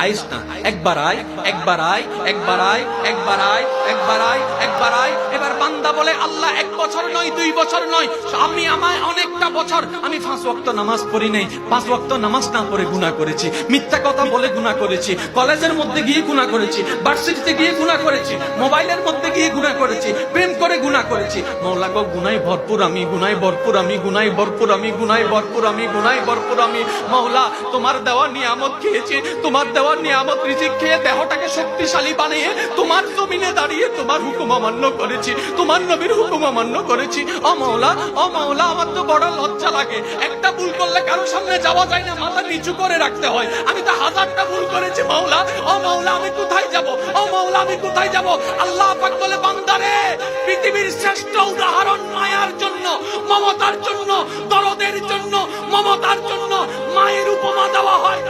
আইস না, একবার আয়, একবার আয়, একবার আয়, একবার আয়, একবার আয়, একবার আয়। এবার বান্দা বলে, আল্লাহ 1 বছর নয়, 2 বছর নয়, আমি আমায় অনেকটা বছর আমি 5 ওয়াক্ত নামাজ পড়ি নাই, 5 ওয়াক্ত নামাজ না পড়ে গুনাহ করেছি, মিথ্যা কথা বলে গুনাহ করেছি, কলেজের মধ্যে গিয়ে গুনাহ করেছি, ভার্সিটিতে গিয়ে গুনাহ করেছি, মোবাইলের মধ্যে গিয়ে গুনাহ করেছি, প্রেম করে গুনাহ করেছি। মাওলা গো, গুনাহে ভরপুর আমি, গুনাহে ভরপুর আমি, গুনাহে ভরপুর আমি, গুনাহে ভরপুর আমি, গুনাহে ভরপুর আমি। মাওলা, তোমার দেওয়া নিয়ামত খেয়েছি, তোমার দেওয়া নিয়ামত রিজিক খেয়ে দেহটাকে শক্তিশালী বানিয়ে তোমার জমিনে দাঁড়িয়ে তোমার হুকুম অমান্য করেছি, তোমার নবীর হুকুম অমান্য করেছি। ও মাওলা, ও মাওলা, আমার তো বড় লজ্জা লাগে, একটা ভুল করলে কারো সামনে যাওয়া যায় না, মাথা নিচু করে রাখতে হয়। আমি তো 1000টা ভুল করেছি মাওলা। ও মাওলা, আমি কোথায় যাব? ও মাওলা, আমি কোথায় যাব? আল্লাহ পাক বলে, বান্দারে, পৃথিবীর শ্রেষ্ঠ উদাহরণ মায়ার জন্য, মমতার জন্য, দরদের জন্য, মমতার জন্য মায়ের উপমা দেওয়া হয়।